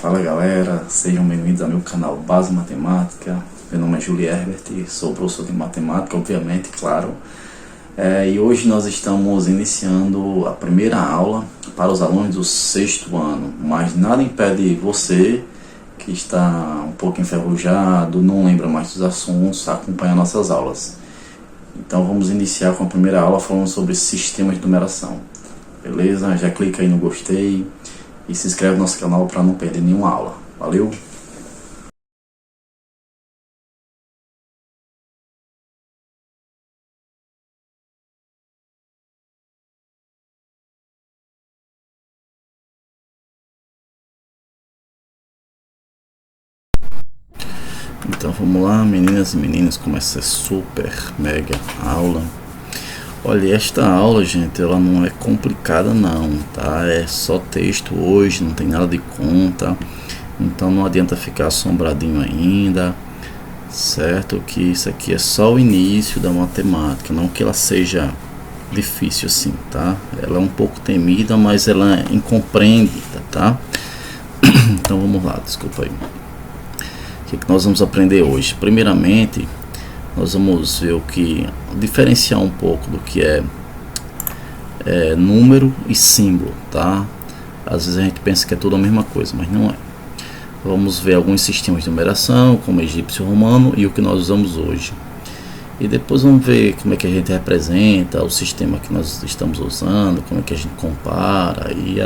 Fala galera, sejam bem-vindos ao meu canal Base Matemática. Meu nome é Júlio Herbert, sou professor de matemática, obviamente, claro. E hoje nós estamos iniciando a primeira aula para os alunos do 6º ano, mas nada impede você que está um pouco enferrujado, não lembra mais dos assuntos, acompanhar nossas aulas. Então vamos iniciar com a primeira aula falando sobre sistemas de numeração. Beleza? Já clica aí no gostei e se inscreve no nosso canal para não perder nenhuma aula. Valeu! Então vamos lá, meninas e meninos, começa essa super mega aula. Olha, esta aula, gente, ela não é complicada não, tá? É só texto hoje, não tem nada de conta, então não adianta ficar assombradinho ainda, certo? Que isso aqui é só o início da matemática, não que ela seja difícil assim, tá? Ela é um pouco temida, mas ela é incompreendida, tá? Então vamos lá, desculpa aí. O que nós vamos aprender hoje? Primeiramente, nós vamos ver diferenciar um pouco do que é número e símbolo, tá? Às vezes a gente pensa que é tudo a mesma coisa, mas não é. Vamos ver alguns sistemas de numeração, como egípcio, romano e o que nós usamos hoje. E depois vamos ver como é que a gente representa o sistema que nós estamos usando, como é que a gente compara e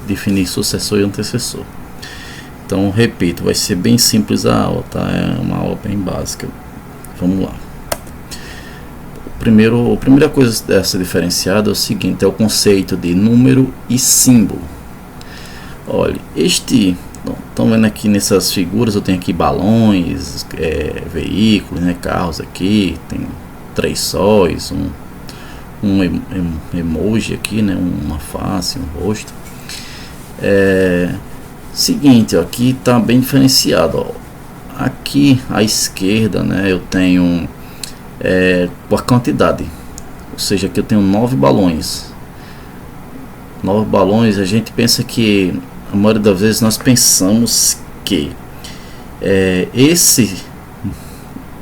definir sucessor e antecessor. Então, repito, vai ser bem simples a aula, tá? É uma aula bem básica. Vamos lá. A primeira coisa dessa diferenciada é o seguinte, é o conceito de número e símbolo. Olha, estão vendo aqui nessas figuras, eu tenho aqui balões, veículos, né, carros aqui, tem 3 sóis, um emoji aqui, né, uma face, um rosto. Seguinte, ó, aqui está bem diferenciado, ó. Aqui à esquerda, né, eu tenho a quantidade, ou seja, aqui eu tenho 9 balões. 9 balões, a gente pensa que, a maioria das vezes nós pensamos que esse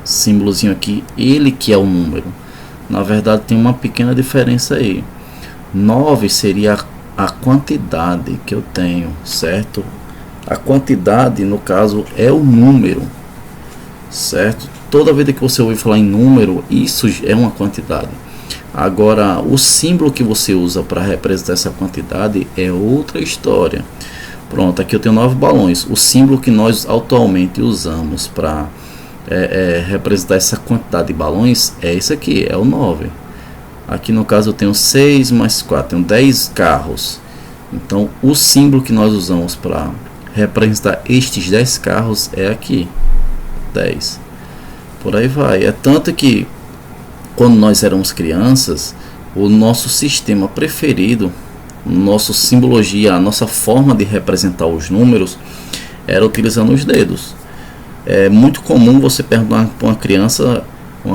símbolozinho aqui, ele que é o número. Na verdade tem uma pequena diferença aí. 9 seria a quantidade que eu tenho, certo? A quantidade, no caso, é o número, certo? Toda vez que você ouvir falar em número, isso é uma quantidade. Agora, o símbolo que você usa para representar essa quantidade é outra história. Pronto, aqui eu tenho 9 balões. O símbolo que nós atualmente usamos para representar essa quantidade de balões é esse aqui, é o 9. Aqui no caso eu tenho 6 mais 4, tenho 10 carros. Então, o símbolo que nós usamos para representar estes 10 carros é aqui, 10. Por aí vai. É tanto que quando nós éramos crianças, o nosso sistema preferido, nossa simbologia, a nossa forma de representar os números era utilizando os dedos. É muito comum você perguntar para uma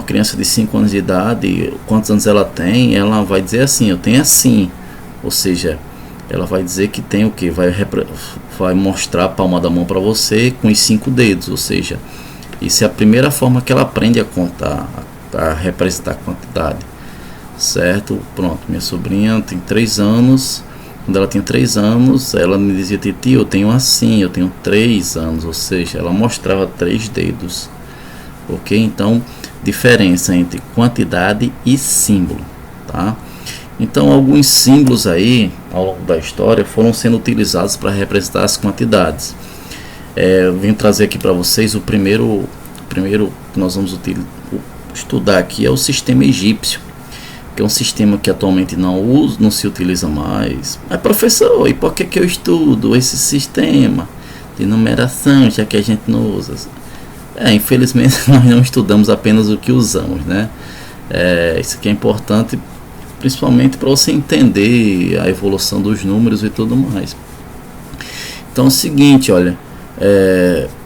criança de 5 anos de idade quantos anos ela tem, ela vai dizer assim, eu tenho assim, ou seja, ela vai dizer que tem o que? Vai mostrar a palma da mão para você com os 5 dedos, ou seja, isso é a primeira forma que ela aprende a contar, a representar a quantidade, certo? Pronto, minha sobrinha tem 3 anos, quando ela tinha 3 anos, ela me dizia, tio, eu tenho assim, eu tenho 3 anos, ou seja, ela mostrava 3 dedos, ok? Então, diferença entre quantidade e símbolo, tá? Então, alguns símbolos aí, ao longo da história, foram sendo utilizados para representar as quantidades. Eu vim trazer aqui para vocês o primeiro que nós vamos estudar aqui é o sistema egípcio, que é um sistema que atualmente não se utiliza mais. Mas professor, e por que eu estudo esse sistema de numeração, já que a gente não usa? Infelizmente nós não estudamos apenas o que usamos, né? Isso aqui é importante, principalmente para você entender a evolução dos números e tudo mais. Então é o seguinte, olha,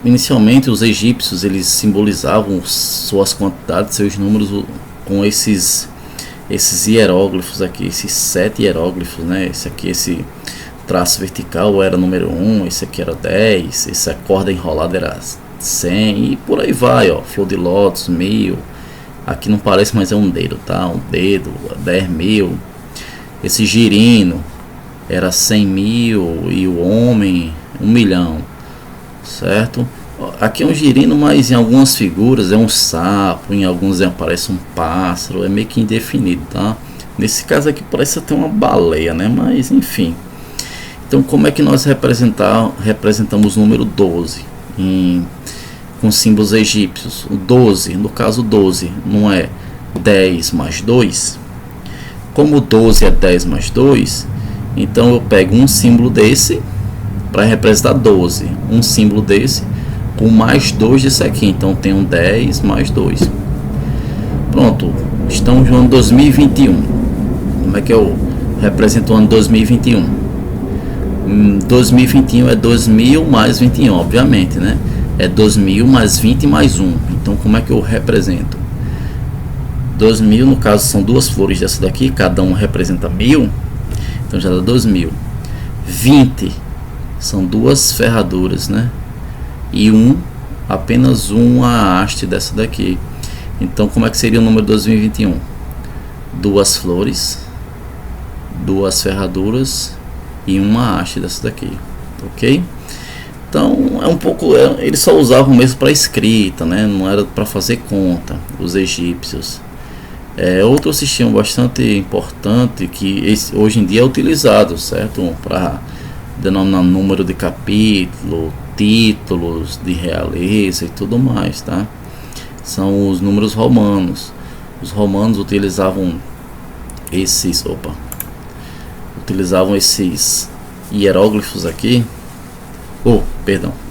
inicialmente os egípcios eles simbolizavam suas quantidades, seus números com esses hieróglifos aqui, esses 7 hieróglifos, né? Esse aqui, traço vertical era número 1, esse aqui era 10, essa corda enrolada era 100 e por aí vai, ó. Flor de lótus, 1000. Aqui não parece, mas é um dedo, tá? Um dedo, 10.000. Esse girino era 100.000 e o homem 1 milhão, certo? Aqui é um girino, mas em algumas figuras é um sapo, em alguns parece um pássaro, é meio que indefinido, tá? Nesse caso aqui parece até uma baleia, né? Mas enfim. Então como é que nós representamos o número 12 com símbolos egípcios? O 12, no caso 12, não é 10 mais 2? Como 12 é 10 mais 2, então eu pego um símbolo desse para representar 12, um símbolo desse com mais 2 desse aqui, então tem um 10 mais 2. Pronto, estamos no ano 2021. Como é que eu represento o ano 2021? 2021 é 2000 mais 21, obviamente, né? É 2000 mais 20 mais 1. Então como é que eu represento? 2000, no caso, são duas flores dessa daqui, cada um representa 1000, então já dá 2000. 20 são duas ferraduras, né? E apenas uma haste dessa daqui. Então como é que seria o número 2021? Duas flores, duas ferraduras e uma haste dessa daqui, ok? Então é um pouco, eles só usavam mesmo para escrita, né? Não era para fazer conta, os egípcios. Outro sistema bastante importante que hoje em dia é utilizado, certo? Para denominar número de capítulo, títulos de realeza e tudo mais, tá? São os números romanos. Os romanos utilizavam esses hieróglifos aqui,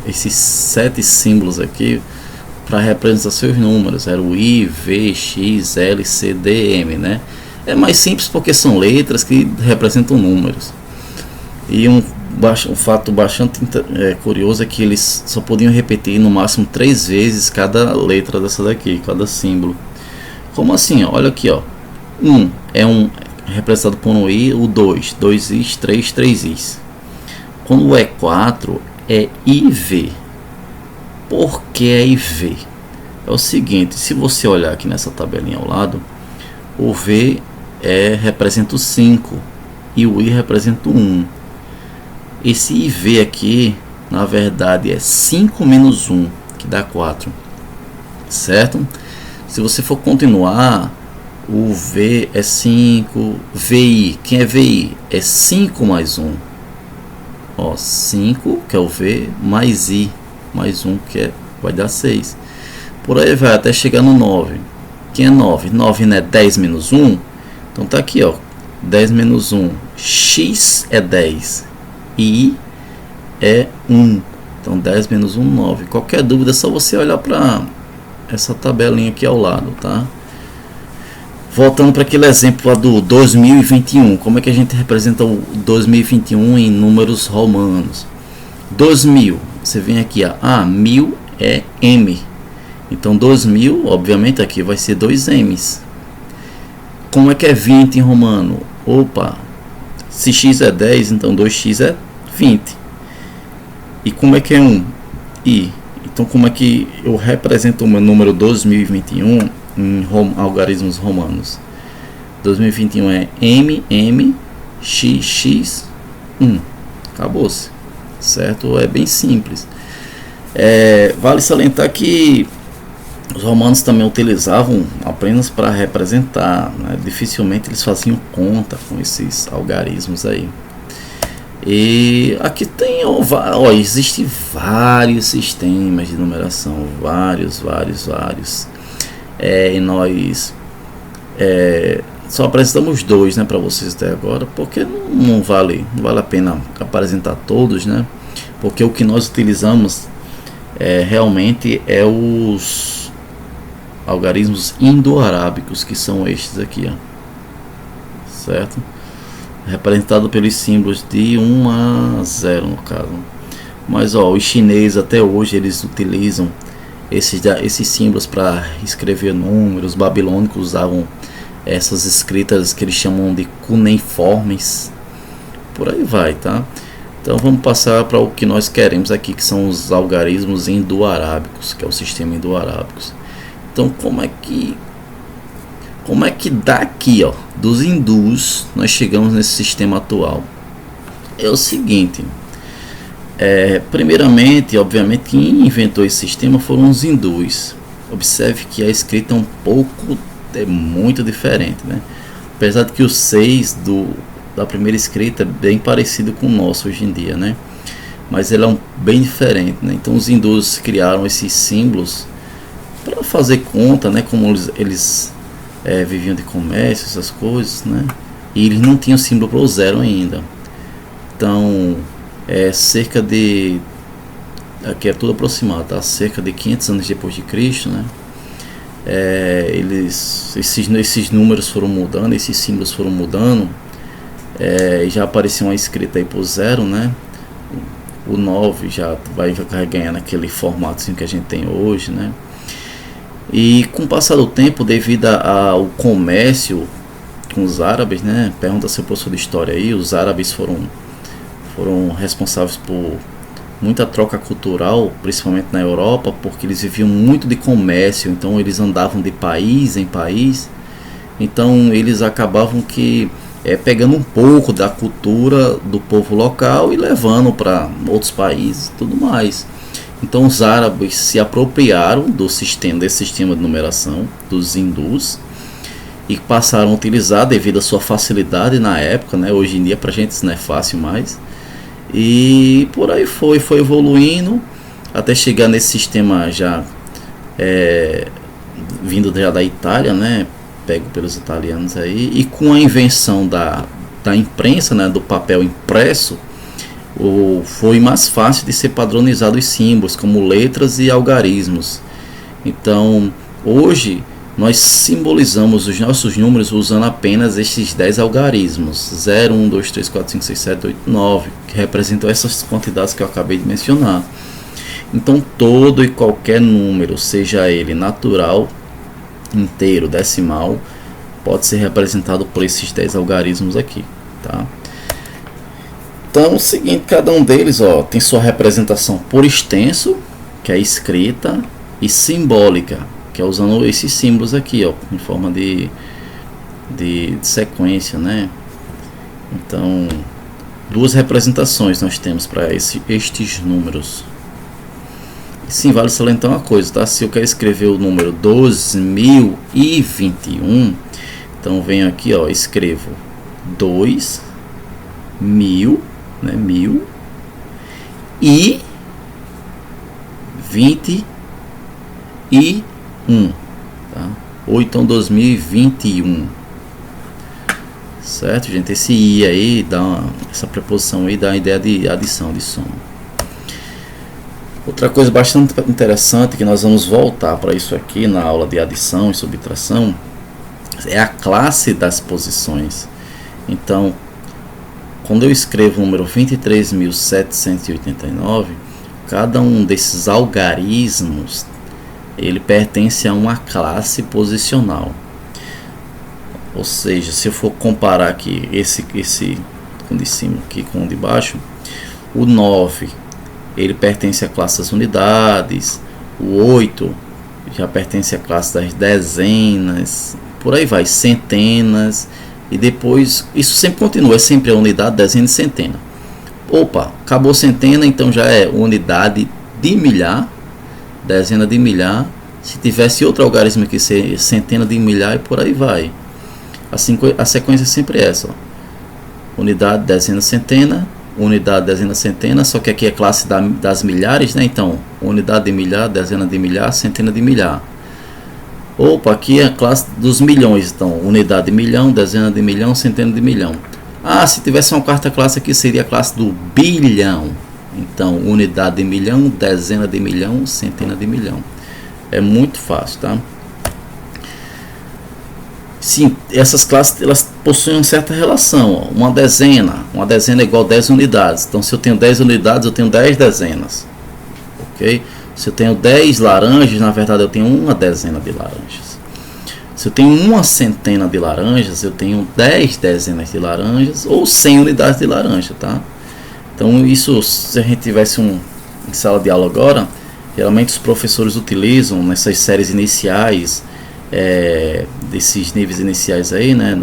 esses 7 símbolos aqui para representar seus números. Era o I, V, X, L, C, D, M, né? É mais simples porque são letras que representam números. E um fato bastante curioso é que eles só podiam repetir no máximo 3 vezes cada letra dessa daqui, cada símbolo. Como assim? Olha aqui, ó. É representado por um I, o 2 Is, 3 Is. Quando é 4 é IV. Por que é IV? É o seguinte, se você olhar aqui nessa tabelinha ao lado, o V representa o 5 e o I representa o 1. Esse IV aqui, na verdade, é 5 menos 1, que dá 4, certo? Se você for continuar, o V é 5, VI, quem é VI? É 5 mais 1. Ó, 5, que é o V, mais I, mais 1, que vai dar 6. Por aí vai até chegar no 9. Quem é 9? 9 não é 10 menos 1? Então tá aqui, ó, 10 menos 1. X é 10. I é 1. Então 10 menos 1, 9. Qualquer dúvida é só você olhar para essa tabelinha aqui ao lado, tá? Voltando para aquele exemplo lá do 2021, como é que a gente representa o 2021 em números romanos? 2000, você vem aqui, ó, 1000 é M, então 2000, obviamente aqui vai ser 2 M's. Como é que é 20 em romano? Se X é 10, então 2X é 20. E como é que é 1? I. Então como é que eu represento o meu número 2021 em algarismos romanos? 2021 é M, X, 1. Acabou-se, certo? É bem simples. Vale salientar que os romanos também utilizavam apenas para representar, né? Dificilmente eles faziam conta com esses algarismos aí. E aqui tem, existem vários sistemas de numeração, vários. E nós só apresentamos 2, né, para vocês até agora, porque não vale a pena apresentar todos, né? Porque o que nós utilizamos realmente é os algarismos indo-arábicos, que são estes aqui, ó, certo? Representado pelos símbolos de 1 a 0 no caso. Mas os chineses até hoje eles utilizam esses símbolos para escrever números. Os babilônicos usavam essas escritas que eles chamam de cuneiformes. Por aí vai, tá? Então vamos passar para o que nós queremos aqui, que são os algarismos indo-arábicos, que é o sistema indo-arábicos. Então como é que daqui, ó, dos hindus nós chegamos nesse sistema atual? É o seguinte, primeiramente, obviamente, quem inventou esse sistema foram os hindus. Observe que a escrita é muito diferente, né? Apesar de que o 6 da primeira escrita é bem parecido com o nosso hoje em dia, né? Mas ele é bem diferente, né? Então os hindus criaram esses símbolos para fazer conta, né? Como eles viviam de comércio, essas coisas, né? E eles não tinham símbolo para o zero ainda. Então, cerca de... aqui é tudo aproximado, tá? Cerca de 500 anos depois de Cristo, né? Esses números foram mudando, esses símbolos foram mudando, já apareceu uma escrita aí por zero, né? O 9 já vai ganhar naquele formato assim que a gente tem hoje, né? E com o passar do tempo, devido ao comércio com os árabes, né? Pergunta seu professor de história aí, os árabes foram responsáveis por muita troca cultural, principalmente na Europa, porque eles viviam muito de comércio, então eles andavam de país em país, então eles acabavam pegando um pouco da cultura do povo local e levando para outros países e tudo mais. Então os árabes se apropriaram desse sistema de numeração dos hindus e passaram a utilizar devido à sua facilidade na época, né? Hoje em dia para a gente isso não é fácil mais. E por aí foi evoluindo até chegar nesse sistema já vindo já da Itália, né? Pego pelos italianos aí, e com a invenção da imprensa, né? Do papel impresso, foi mais fácil de ser padronizado os símbolos como letras e algarismos. Então hoje nós simbolizamos os nossos números usando apenas esses 10 algarismos 0, 1, 2, 3, 4, 5, 6, 7, 8, 9, que representam essas quantidades que eu acabei de mencionar. Então todo e qualquer número, seja ele natural, inteiro, decimal, pode ser representado por esses 10 algarismos aqui, tá? Então é o seguinte, cada um deles, ó, tem sua representação por extenso, que é escrita, e simbólica, que é usando esses símbolos aqui, ó, em forma de sequência, né? Então, duas representações nós temos para estes números. E sim, vale salientar uma coisa, tá? Se eu quero escrever o número 2021, então venho aqui, ó, escrevo 2000, né? 1000 e 21, tá? Ou então 2021, certo, gente? Esse i aí essa preposição aí dá a ideia de adição, de soma. Outra coisa bastante interessante, que nós vamos voltar para isso aqui na aula de adição e subtração, é a classe das posições. Então, quando eu escrevo o número 23.789, cada um desses algarismos ele pertence a uma classe posicional. Ou seja, se eu for comparar aqui esse com de cima aqui com o de baixo, o 9 ele pertence à classe das unidades, o 8 já pertence à classe das dezenas, por aí vai, centenas, e depois isso sempre continua, é sempre a unidade, dezena e centena. Opa, acabou centena, então já é unidade de milhar, dezena de milhar. Se tivesse outro algarismo aqui, ser centena de milhar, e por aí vai. Assim, a sequência é sempre essa, ó. Unidade, dezena, centena, unidade, dezena, centena, só que aqui é classe das milhares, né? Então, unidade de milhar, dezena de milhar, centena de milhar. Opa, aqui é a classe dos milhões, então, unidade de milhão, dezena de milhão, centena de milhão. Ah, se tivesse uma quarta classe aqui, seria a classe do bilhão. Então, unidade de milhão, dezena de milhão, centena de milhão. É muito fácil, tá? Sim, essas classes elas possuem uma certa relação, ó. Uma dezena é igual a 10 unidades. Então, se eu tenho 10 unidades, eu tenho 10 dezenas. Ok? Se eu tenho 10 laranjas, na verdade eu tenho uma dezena de laranjas. Se eu tenho uma centena de laranjas, eu tenho 10 dezenas de laranjas ou 100 unidades de laranja, tá? Então isso, se a gente tivesse em sala de aula agora, geralmente os professores utilizam nessas séries iniciais, desses níveis iniciais aí, né,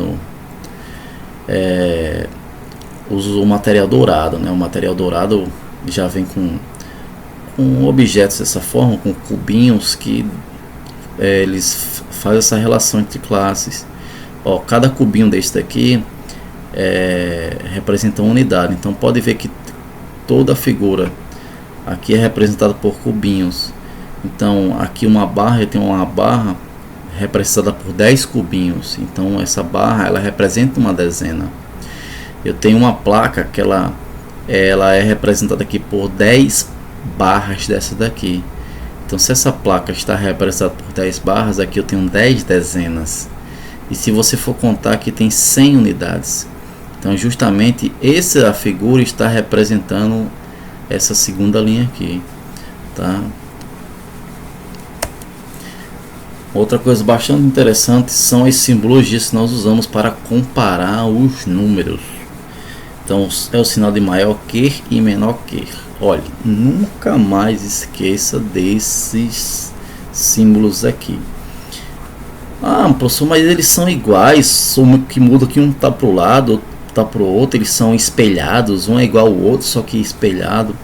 usa o material dourado, né? O material dourado já vem com objetos dessa forma, com cubinhos que eles fazem essa relação entre classes. Ó, cada cubinho desse daqui representa uma unidade. Então pode ver que toda a figura aqui é representada por cubinhos. Então aqui uma barra, eu tenho uma barra representada por 10 cubinhos. Então essa barra ela representa uma dezena. Eu tenho uma placa que ela é representada aqui por 10 barras dessa daqui. Então se essa placa está representada por 10 barras, aqui eu tenho 10 dezenas. E se você for contar, aqui tem 100 unidades. Então justamente essa figura está representando essa segunda linha aqui, tá? Outra coisa bastante interessante são as simbologias que nós usamos para comparar os números. Então é o sinal de maior que e menor que. Olha, nunca mais esqueça desses símbolos aqui. Ah, professor, mas eles são iguais, só que muda que um tá para o lado, outro tá para o outro, eles são espelhados, um é igual ao outro, só que espelhado.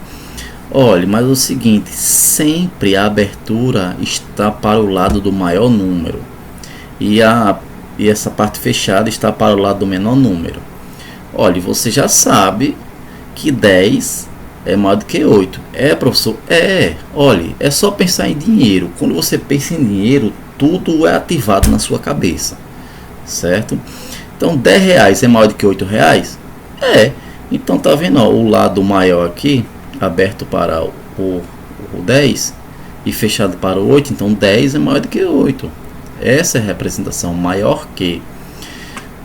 Olha, mas é o seguinte, sempre a abertura está para o lado do maior número e essa parte fechada está para o lado do menor número. Olha, você já sabe que 10 é maior do que 8. Professor? Olha, é só pensar em dinheiro. Quando você pensa em dinheiro, tudo é ativado na sua cabeça, certo? Então 10 reais é maior do que 8 reais? Então tá vendo, ó, o lado maior aqui, aberto para o 10 e fechado para o 8, então 10 é maior do que 8. Essa é a representação, maior que.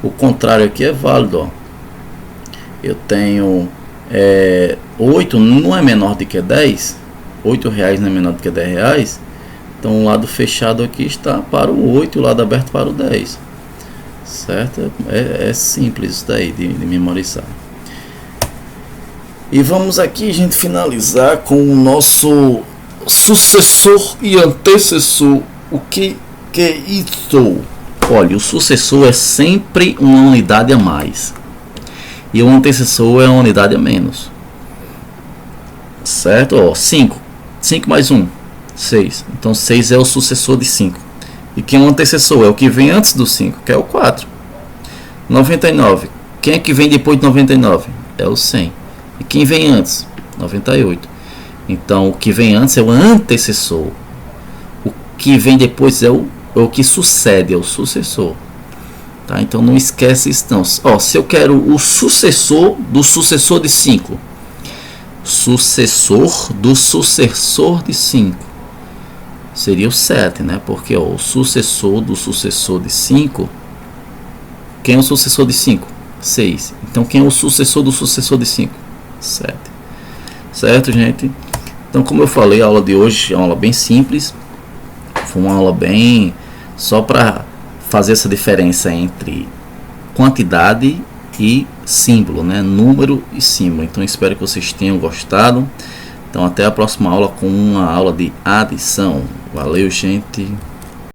O contrário aqui é válido, ó. Eu tenho 8 não é menor do que 10, 8 reais não é menor do que 10 reais, então o lado fechado aqui está para o 8 e o lado aberto para o 10, certo? É simples isso daí de memorizar. E vamos aqui, gente, finalizar com o nosso sucessor e antecessor. O que é isso? Olha, o sucessor é sempre uma unidade a mais e o antecessor é uma unidade a menos, certo? Ó, 5 mais 1, 6. Então 6 é o sucessor de 5. E quem é o antecessor? É o que vem antes do 5, que é o 4. 99. Quem é que vem depois de 99? É o 100. E quem vem antes? 98. Então o que vem antes é o antecessor. O que vem depois é o que sucede, é o sucessor. Tá? Então não esquece isso não. Ó, se eu quero o sucessor do sucessor de 5, sucessor do sucessor de 5 seria o 7, né? Porque ó, o sucessor do sucessor de 5, quem é o sucessor de 5? 6. Então quem é o sucessor do sucessor de 5? 7. Certo, gente? Então, como eu falei, a aula de hoje é uma aula bem simples. Foi uma aula bem só para fazer essa diferença entre quantidade e símbolo, né? Número e símbolo. Então espero que vocês tenham gostado. Então até a próxima aula com uma aula de adição. Valeu, gente.